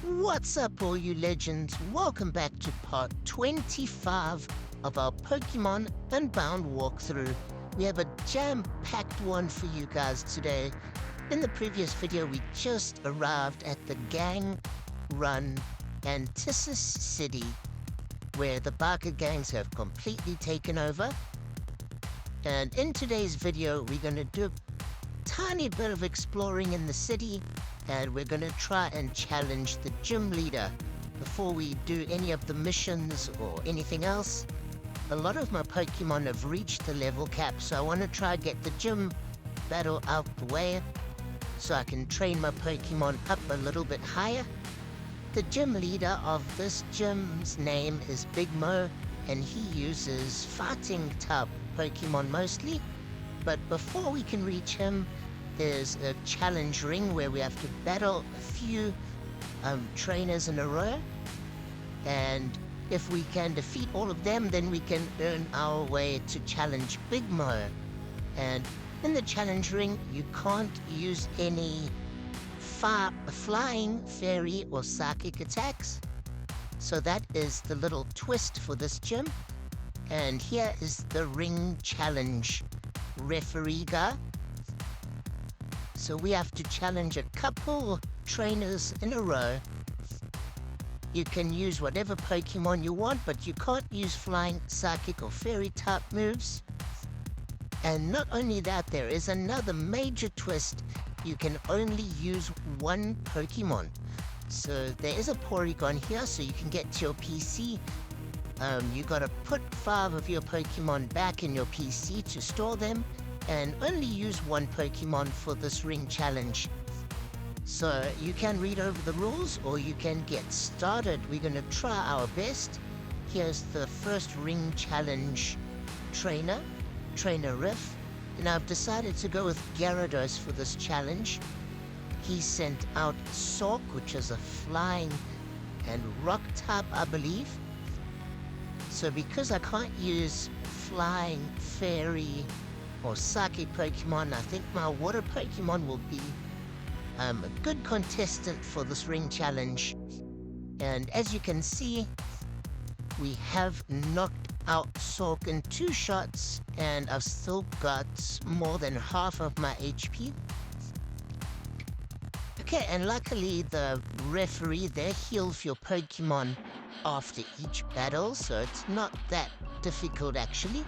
What's up, all you legends? Welcome back to part 25 of our Pokemon Unbound walkthrough. We have a jam-packed one for you guys today. In the previous video, we just arrived at the gang-run Antisis City, where the biker gangs have completely taken over. And in today's video, we're going to do a tiny bit of exploring in the city, and we're going to try and challenge the gym leader. Before we do any of the missions or anything else, a lot of my Pokemon have reached the level cap, so I want to try and get the gym battle out the way so I can train my Pokemon up a little bit higher. The gym leader of this gym's name is Big Mo, and he uses fighting type Pokemon mostly. But before we can reach him, there's a challenge ring where we have to battle a few trainers in a row. And if we can defeat all of them, then we can earn our way to challenge Big Mo. And in the challenge ring, you can't use any flying, fairy, or psychic attacks. So that is the little twist for this gym. And here is the ring challenge referee guy. So we have to challenge a couple trainers in a row. You can use whatever Pokemon you want, but you can't use flying, psychic, or fairy type moves. And not only that, there is another major twist. You can only use one Pokemon. So there is a Porygon here, so you can get to your PC. You gotta put 5 of your Pokemon back in your PC to store them, and only use one Pokemon for this ring challenge. So you can read over the rules, or you can get started. We're gonna try our best. Here's the first ring challenge trainer, Trainer Riff. And I've decided to go with Gyarados for this challenge. He sent out Sork, which is a flying and rock type, I believe. So because I can't use flying, fairy, or psychic Pokemon, I think my water Pokemon will be a good contestant for this ring challenge. And as you can see, we have knocked out Sork in 2 shots, and I've still got more than half of my HP. Okay, and luckily the referee there heals your Pokemon after each battle, so it's not that difficult actually.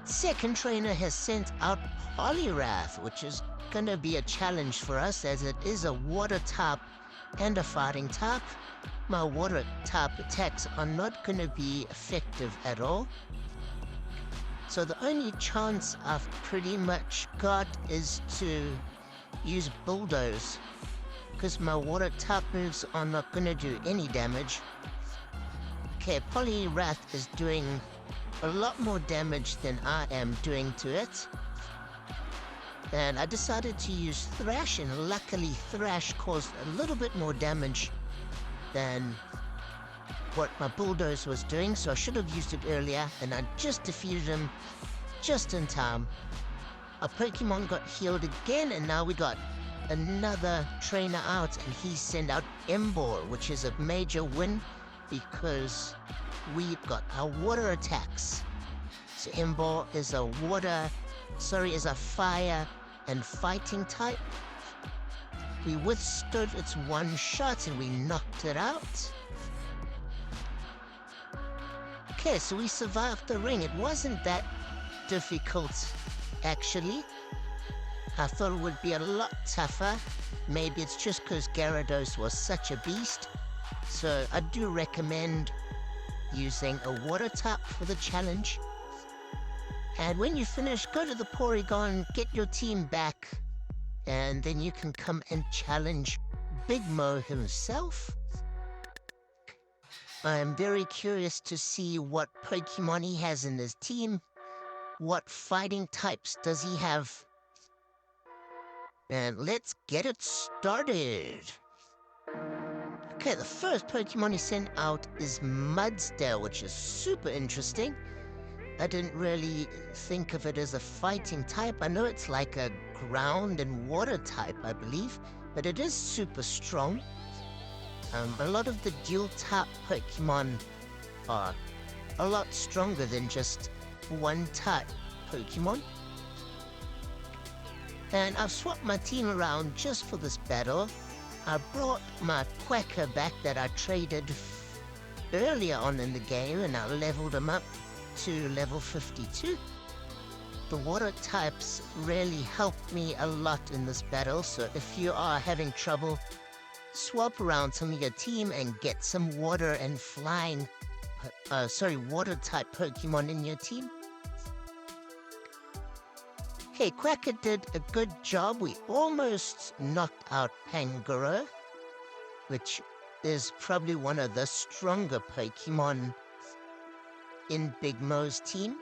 Second trainer has sent out Poliwrath, which is gonna be a challenge for us as it is a water type and a fighting type. My water type attacks are not gonna be effective at all. So the only chance I've pretty much got is to use Bulldoze, because my water type moves are not gonna do any damage. Okay, Poliwrath is doing a lot more damage than I am doing to it. And I decided to use Thrash, and luckily Thrash caused a little bit more damage than what my Bulldoze was doing, so I should have used it earlier, and I just defeated him just in time. Our Pokemon got healed again, and now we got another trainer out, and he sent out Emboar, which is a major win because we've got our water attacks. So Emboar is a fire and fighting type. We withstood its one shot and we knocked it out. Okay, so we survived the ring. It wasn't that difficult, actually. I thought it would be a lot tougher. Maybe it's just because Gyarados was such a beast. So I do recommend using a water type for the challenge. And when you finish, go to the Porygon, get your team back, and then you can come and challenge Big Mo himself. I am very curious to see what Pokemon he has in his team. What fighting types does he have? And let's get it started. Okay, the first Pokemon he sent out is Mudsdale, which is super interesting. I didn't really think of it as a fighting type. I know it's like a ground and water type, I believe, but it is super strong. A lot of the dual type Pokemon are a lot stronger than just one type Pokemon. And I've swapped my team around just for this battle. I brought my Quacker back that I traded earlier on in the game, and I leveled him up to level 52. The water types really helped me a lot in this battle, so if you are having trouble, swap around some of your team and get some water and flying, water type Pokemon in your team. Hey, Quacker did a good job. We almost knocked out Pangoro, which is probably one of the stronger Pokemon in Big Mo's team.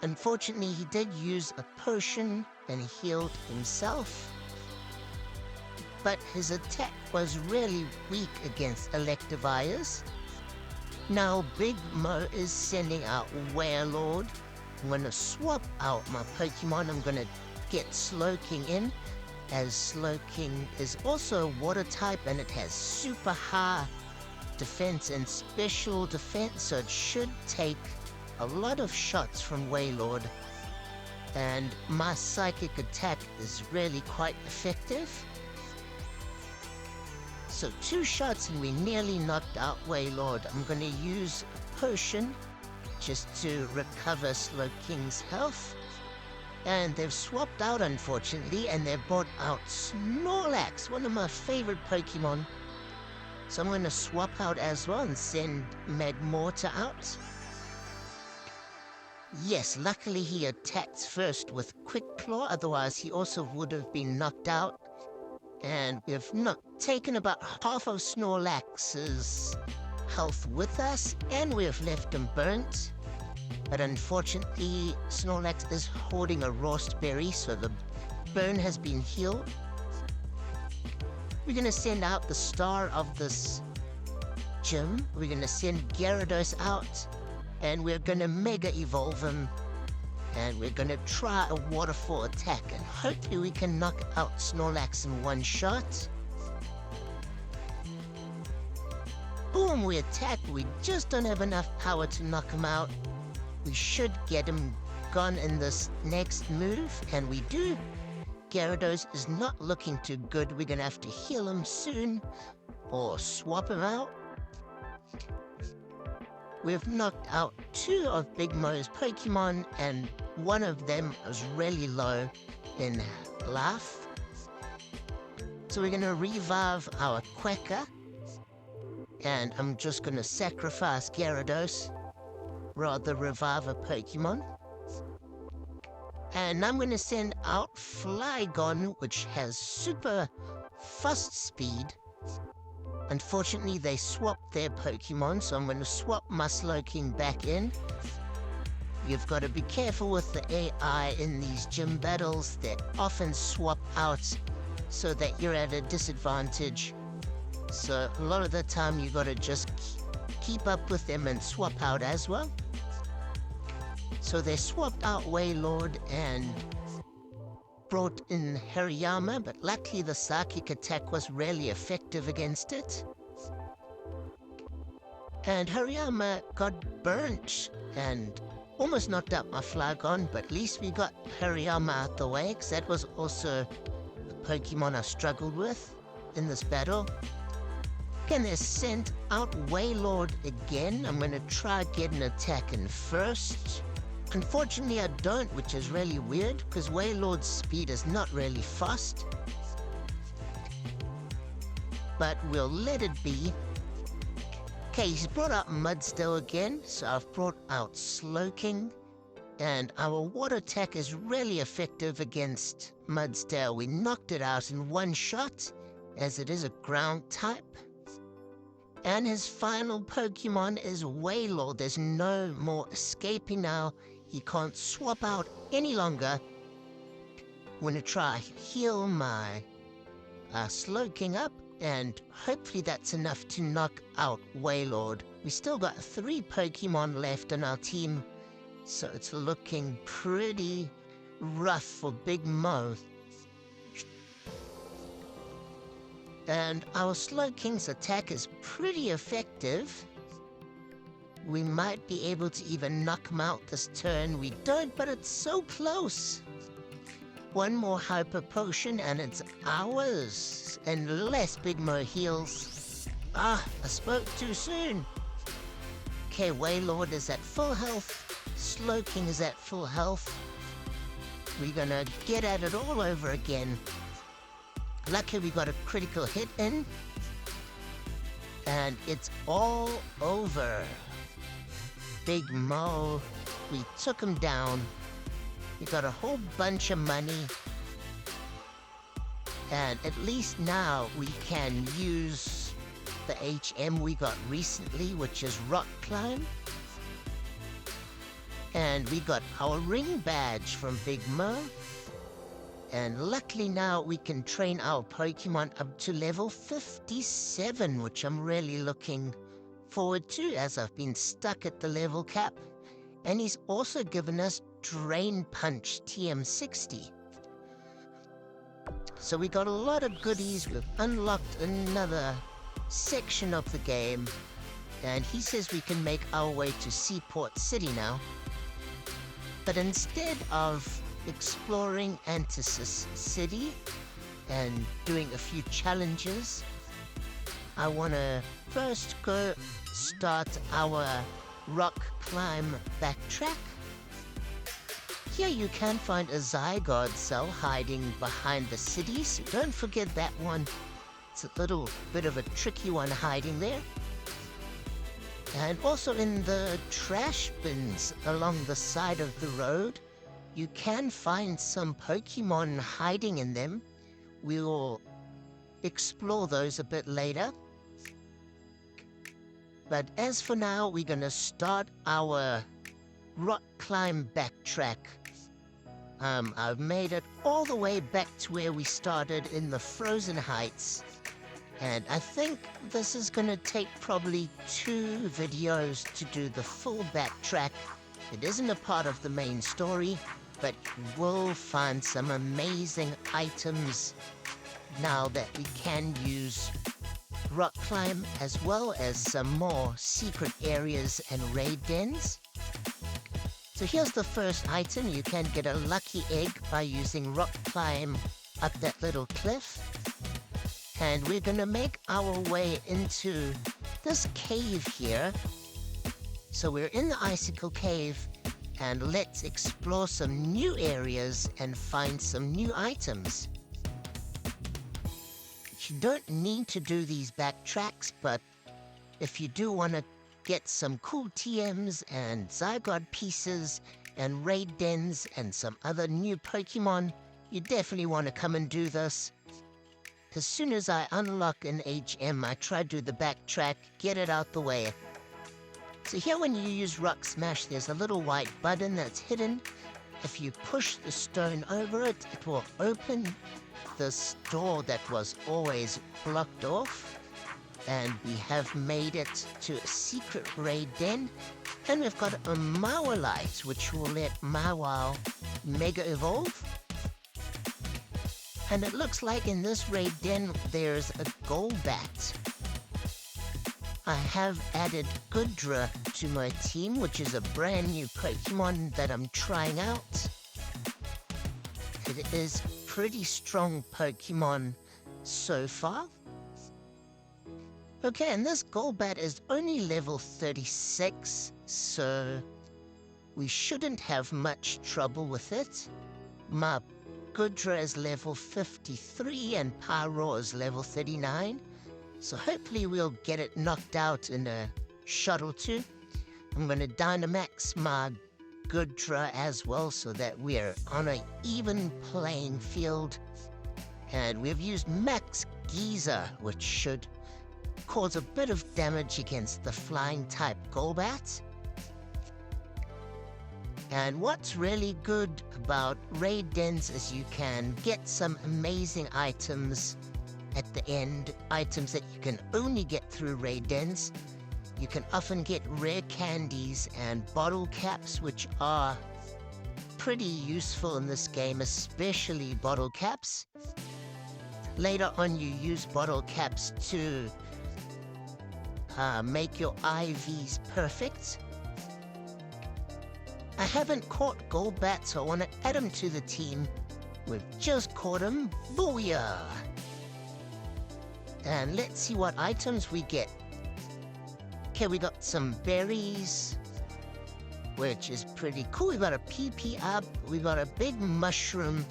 Unfortunately, he did use a potion and healed himself. But his attack was really weak against Electivires. Now Big Mo is sending out Wailord. I'm going to swap out my Pokemon. I'm going to get Slowking in, as Slowking is also a water type and it has super high defense and special defense, so it should take a lot of shots from Wailord. And my psychic attack is really quite effective. So 2 shots and we nearly knocked out Wailord. I'm going to use a potion just to recover Slowking's health. And they've swapped out, unfortunately, and they've brought out Snorlax, one of my favorite Pokemon. So I'm going to swap out as well and send Magmortar out. Yes, luckily he attacked first with Quick Claw, otherwise he also would have been knocked out. And we've taken about half of Snorlax's health with us, and we've left him burnt. But unfortunately, Snorlax is hoarding a Rost Berry, so the burn has been healed. We're going to send out the star of this gym. We're going to send Gyarados out, and we're going to Mega Evolve him. And we're going to try a Waterfall attack, and hopefully we can knock out Snorlax in one shot. Boom, we attack. We just don't have enough power to knock him out. We should get him gone in this next move, and we do. Gyarados is not looking too good. We're going to have to heal him soon, or swap him out. We've knocked out 2 of Big Mo's Pokemon, and one of them is really low in life. So we're going to revive our Quacker, and I'm just going to sacrifice Gyarados, rather revive a Pokemon. And I'm going to send out Flygon, which has super fast speed. Unfortunately, they swapped their Pokemon, so I'm going to swap my Slowking back in. You've got to be careful with the AI in these gym battles. They often swap out so that you're at a disadvantage. So a lot of the time you got to just keep up with them and swap out as well. So they swapped out Wailord and brought in Hariyama, but luckily the psychic attack was really effective against it. And Hariyama got burnt and almost knocked out my Flygon, but at least we got Hariyama out the way, because that was also the Pokemon I struggled with in this battle. Then they sent out Wailord again. I'm going to try get an attack in first. Unfortunately, I don't, which is really weird, because Wailord's speed is not really fast. But we'll let it be. Okay, he's brought out Mudstill again, so I've brought out Slowking. And our water attack is really effective against Mudstill. We knocked it out in one shot, as it is a ground type. And his final Pokemon is Wailord. There's no more escaping now. He can't swap out any longer. I'm going to try heal my Slowking up, and hopefully that's enough to knock out Wailord. We still got 3 Pokemon left on our team, So it's looking pretty rough for Big Mo. And our Slowking's attack is pretty effective. We might be able to even knock him out this turn. We don't, but it's so close. One more Hyper Potion and it's ours. Unless Big Mo heals. I spoke too soon. Okay, Wailord is at full health. Slowking is at full health. We're gonna get at it all over again. Luckily we got a critical hit in. And it's all over. Big Mo, we took him down. We got a whole bunch of money. And at least now we can use the HM we got recently, which is Rock Climb. And we got our ring badge from Big Mo. And luckily now we can train our Pokemon up to level 57, which I'm really looking forward to, as I've been stuck at the level cap. And he's also given us Drain Punch TM60. So we got a lot of goodies. We've unlocked another section of the game. And he says we can make our way to Seaport City now. But instead of exploring Antisis City and doing a few challenges, I want to first go start our rock climb backtrack. Here you can find a Zygarde cell hiding behind the city, so don't forget that one. It's a little bit of a tricky one hiding there. And also in the trash bins along the side of the road, you can find some Pokemon hiding in them. We'll explore those a bit later. But as for now, we're gonna start our rock climb backtrack. I've made it all the way back to where we started in the Frozen Heights. And I think this is gonna take probably 2 videos to do the full backtrack. It isn't a part of the main story, but we'll find some amazing items now that we can use rock climb, as well as some more secret areas and raid dens. So here's the first item. You can get a lucky egg by using rock climb up that little cliff. And we're gonna make our way into this cave here. So we're in the Icicle Cave, and let's explore some new areas and find some new items. You don't need to do these backtracks, but if you do want to get some cool TMs and Zygarde pieces and raid dens and some other new Pokemon, you definitely want to come and do this. As soon as I unlock an HM, I try to do the backtrack, get it out the way. So here when you use Rock Smash, there's a little white button that's hidden. If you push the stone over it, it will open this door that was always blocked off. And we have made it to a secret raid den. And we've got a Mawilite, which will let Mawile Mega Evolve. And it looks like in this raid den, there's a Golbat. I have added Goodra to my team, which is a brand new Pokemon that I'm trying out. It is pretty strong Pokemon so far. Okay, and this Golbat is only level 36, so we shouldn't have much trouble with it. My Goodra is level 53 and Pyro is level 39. So hopefully we'll get it knocked out in a shot or two. I'm going to Dynamax my Goodra as well so that we're on an even playing field. And we've used Max Giza, which should cause a bit of damage against the flying type Golbat. And what's really good about raid dens is you can get some amazing items at the end, items that you can only get through raid dens. you can often get rare candies and bottle caps, which are pretty useful in this game, especially bottle caps. Later on, you use bottle caps to make your IVs perfect. I haven't caught Golbat, so I want to add him to the team. We've just caught him. Booyah! And let's see what items we get. Okay, we got some berries, which is pretty cool. We got a PP up, we got a big mushroom,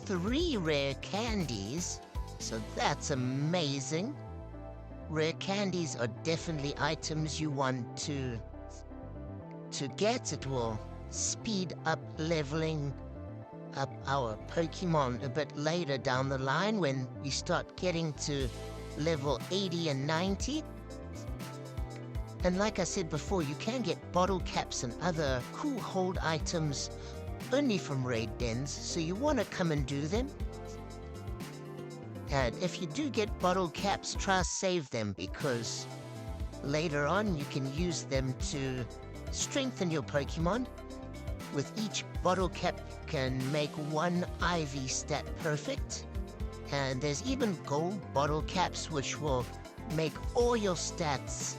3 rare candies, so that's amazing. Rare candies are definitely items you want to get. It will speed up leveling up our Pokemon a bit later down the line when we start getting to level 80 and 90. And like I said before, you can get bottle caps and other cool hold items only from raid dens, so you want to come and do them. And if you do get bottle caps, try to save them, because later on you can use them to strengthen your Pokemon. With each bottle cap, you can make 1 IV stat perfect. And there's even gold bottle caps, which will make all your stats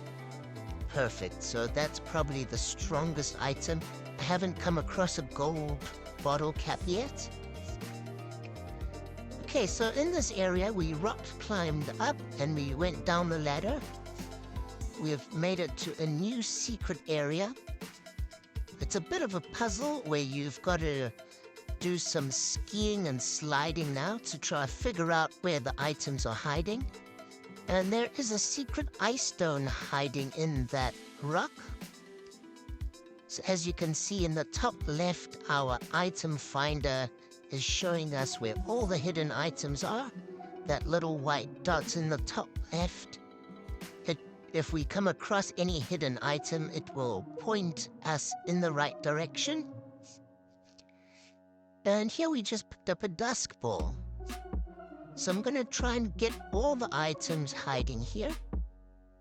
perfect. So that's probably the strongest item. I haven't come across a gold bottle cap yet. Okay, so in this area, we rock climbed up and we went down the ladder. We've made it to a new secret area. It's a bit of a puzzle where you've got to do some skiing and sliding now to try to figure out where the items are hiding. And there is a secret ice stone hiding in that rock. So as you can see in the top left, our item finder is showing us where all the hidden items are. That little white dot's in the top left. If we come across any hidden item, it will point us in the right direction. And here we just picked up a dusk ball. So I'm gonna try and get all the items hiding here.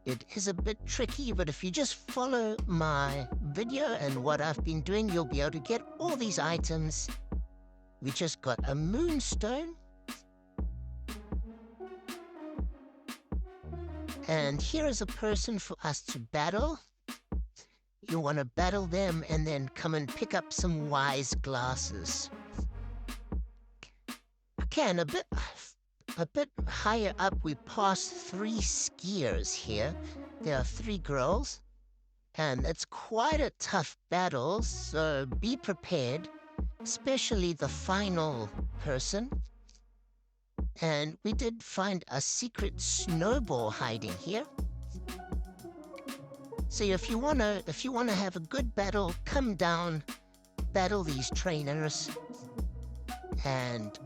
It is a bit tricky, but if you just follow my video and what I've been doing, you'll be able to get all these items. We just got a moonstone. And here is a person for us to battle. You want to battle them and then come and pick up some wise glasses. Okay, and a bit higher up, we passed 3 skiers here. There are 3 girls, and it's quite a tough battle, so be prepared, especially the final person. And we did find a secret snowball hiding here. So if you wanna have a good battle, come down, battle these trainers, and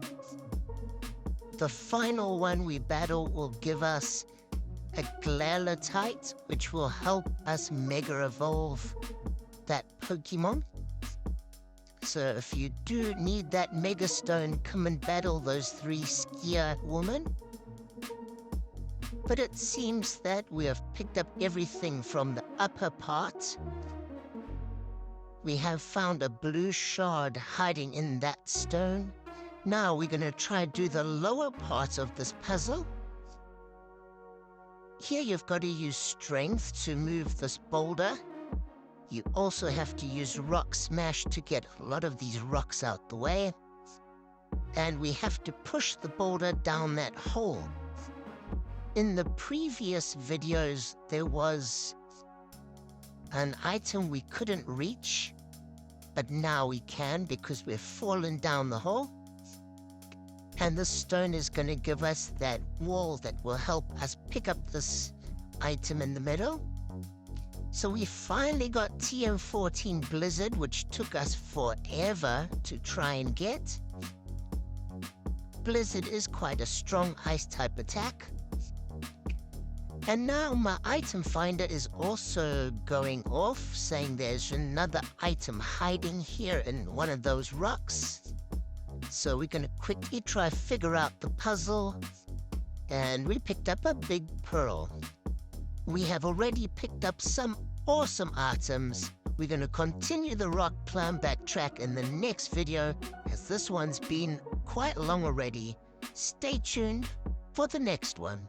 the final one we battle will give us a Glalatite, which will help us Mega Evolve that Pokemon. So if you do need that Mega Stone, come and battle those 3 skier women. But it seems that we have picked up everything from the upper part. We have found a blue shard hiding in that stone. Now we're gonna try to do the lower part of this puzzle. Here you've got to use strength to move this boulder. You also have to use Rock Smash to get a lot of these rocks out the way. And we have to push the boulder down that hole. In the previous videos, there was an item we couldn't reach, but now we can because we've fallen down the hole. And the stone is going to give us that wall that will help us pick up this item in the middle. So we finally got TM14 Blizzard, which took us forever to try and get. Blizzard is quite a strong ice-type attack. And now my item finder is also going off, saying there's another item hiding here in one of those rocks. So we're going to quickly try to figure out the puzzle. And we picked up a big pearl. We have already picked up some awesome items. We're going to continue the rock climb backtrack in the next video, as this one's been quite long already. Stay tuned for the next one.